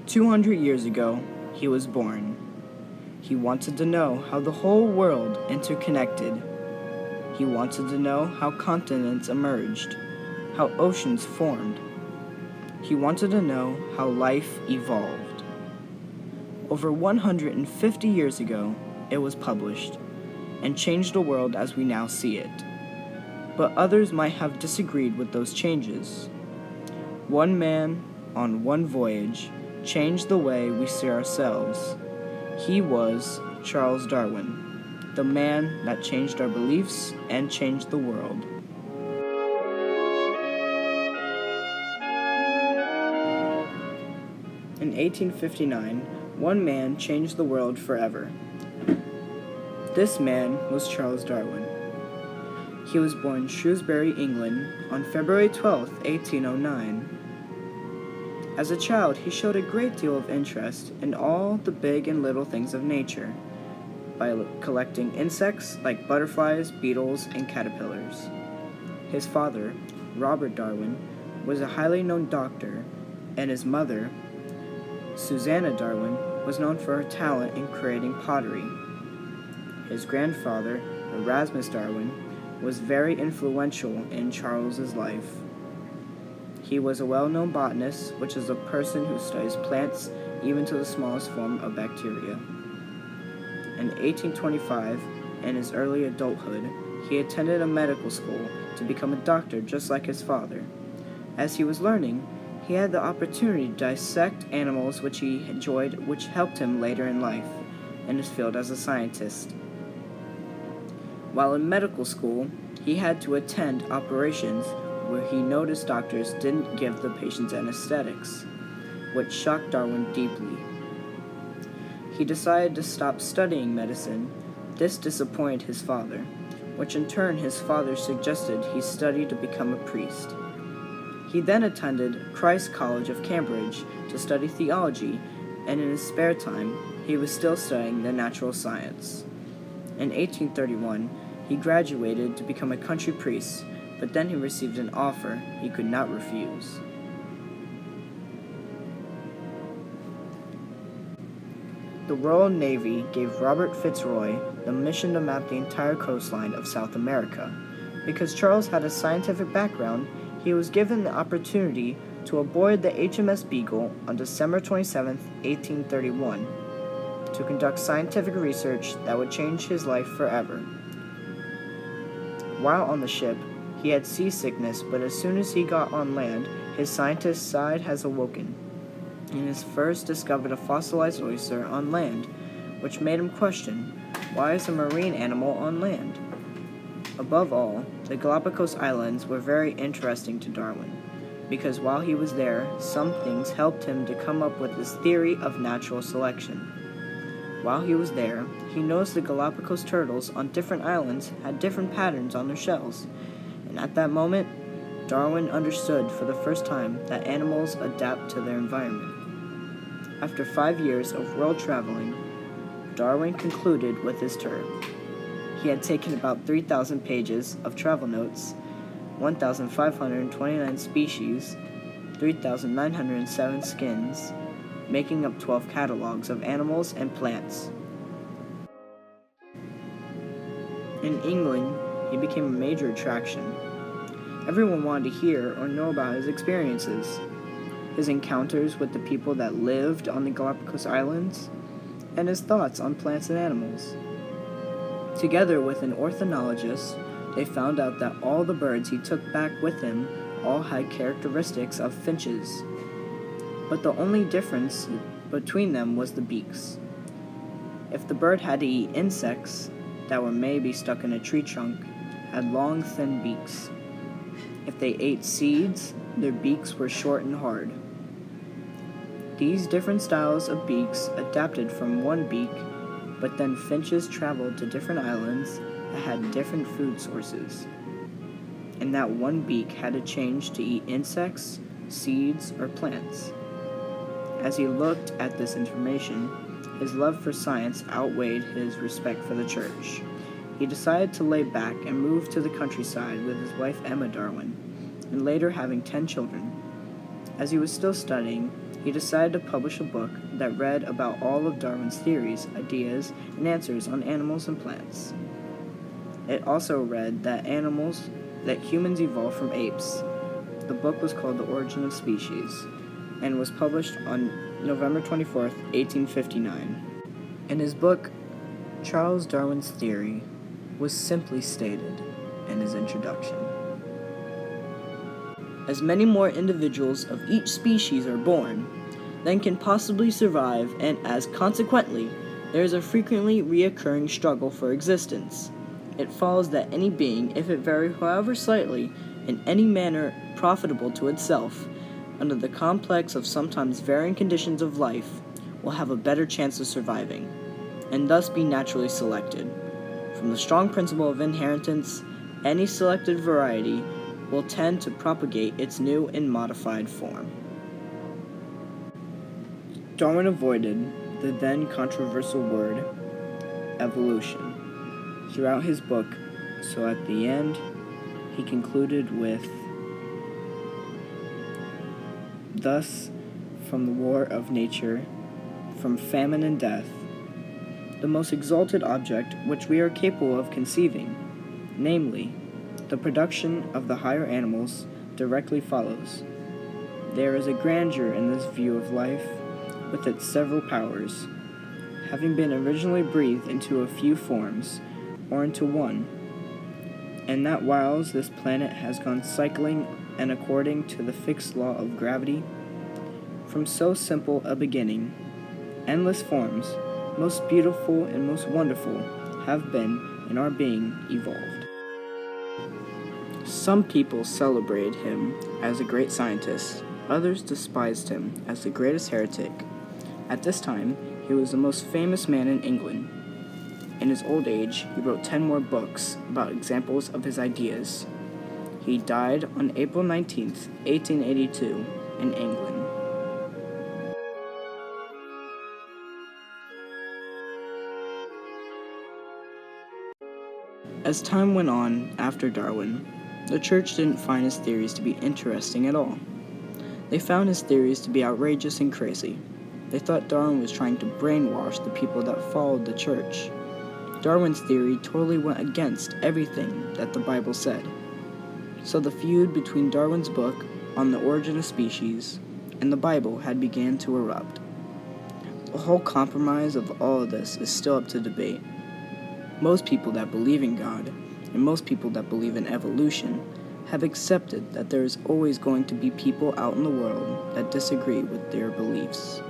200 years ago, he was born. He wanted to know how the whole world interconnected. He wanted to know how continents emerged, how oceans formed. He wanted to know how life evolved. Over 150 years ago, it was published and changed the world as we now see it. But others might have disagreed with those changes. One man, on one voyage, changed the way we see ourselves. He was Charles Darwin, the man that changed our beliefs and changed the world. In 1859, one man changed the world forever. This man was Charles Darwin. He was born in Shrewsbury, England, on February 12, 1809. As a child, he showed a great deal of interest in all the big and little things of nature by collecting insects like butterflies, beetles, and caterpillars. His father, Robert Darwin, was a highly known doctor, and his mother, Susanna Darwin, was known for her talent in creating pottery. His grandfather, Erasmus Darwin, was very influential in Charles's life. He was a well-known botanist, which is a person who studies plants even to the smallest form of bacteria. In 1825, in his early adulthood, he attended a medical school to become a doctor just like his father. As he was learning, he had the opportunity to dissect animals which he enjoyed, which helped him later in life in his field as a scientist. While in medical school, he had to attend operations where he noticed doctors didn't give the patients anesthetics, which shocked Darwin deeply. He decided to stop studying medicine. This disappointed his father, which in turn his father suggested he study to become a priest. He then attended Christ's College of Cambridge to study theology, and in his spare time, he was still studying the natural science. In 1831, he graduated to become a country priest, but then he received an offer he could not refuse. The Royal Navy gave Robert Fitzroy the mission to map the entire coastline of South America. Because Charles had a scientific background, he was given the opportunity to board the HMS Beagle on December 27, 1831, to conduct scientific research that would change his life forever. While on the ship, he had seasickness, but as soon as he got on land, his scientist side has awoken, and has first discovered a fossilized oyster on land, which made him question, why is a marine animal on land? Above all, the Galapagos Islands were very interesting to Darwin, because while he was there, some things helped him to come up with his theory of natural selection. While he was there, he noticed the Galapagos turtles on different islands had different patterns on their shells, and at that moment, Darwin understood for the first time that animals adapt to their environment. After 5 years of world traveling, Darwin concluded with his tour. He had taken about 3,000 pages of travel notes, 1,529 species, 3,907 skins, making up 12 catalogs of animals and plants. In England, he became a major attraction. Everyone wanted to hear or know about his experiences, his encounters with the people that lived on the Galapagos Islands, and his thoughts on plants and animals. Together with an ornithologist, they found out that all the birds he took back with him all had characteristics of finches, but the only difference between them was the beaks. If the bird had to eat insects that were maybe stuck in a tree trunk, had long, thin beaks. If they ate seeds, their beaks were short and hard. These different styles of beaks adapted from one beak, but then finches traveled to different islands that had different food sources. And that one beak had to change to eat insects, seeds, or plants. As he looked at this information, his love for science outweighed his respect for the church. He decided to lay back and move to the countryside with his wife Emma Darwin, and later having 10 children. As he was still studying, he decided to publish a book that read about all of Darwin's theories, ideas, and answers on animals and plants. It also read that humans evolved from apes. The book was called The Origin of Species and was published on November 24th, 1859. In his book, Charles Darwin's theory was simply stated in his introduction. As many more individuals of each species are born than can possibly survive, and as consequently, there is a frequently reoccurring struggle for existence. It follows that any being, if it vary however slightly, in any manner profitable to itself, under the complex of sometimes varying conditions of life, will have a better chance of surviving, and thus be naturally selected. From the strong principle of inheritance, any selected variety will tend to propagate its new and modified form. Darwin avoided the then controversial word evolution throughout his book, so at the end he concluded with, "Thus, from the war of nature, from famine and death, the most exalted object which we are capable of conceiving, namely, the production of the higher animals, directly follows. There is a grandeur in this view of life, with its several powers, having been originally breathed into a few forms, or into one, and that whiles this planet has gone cycling and according to the fixed law of gravity, from so simple a beginning, endless forms, most beautiful and most wonderful, have been and are being evolved." Some people celebrated him as a great scientist, others despised him as the greatest heretic. At this time, he was the most famous man in England. In his old age, he wrote 10 more books about examples of his ideas. He died on April 19th, 1882, in England. As time went on after Darwin, the church didn't find his theories to be interesting at all. They found his theories to be outrageous and crazy. They thought Darwin was trying to brainwash the people that followed the church. Darwin's theory totally went against everything that the Bible said. So the feud between Darwin's book on the origin of species and the Bible had begun to erupt. The whole compromise of all of this is still up to debate. Most people that believe in God, and most people that believe in evolution, have accepted that there is always going to be people out in the world that disagree with their beliefs.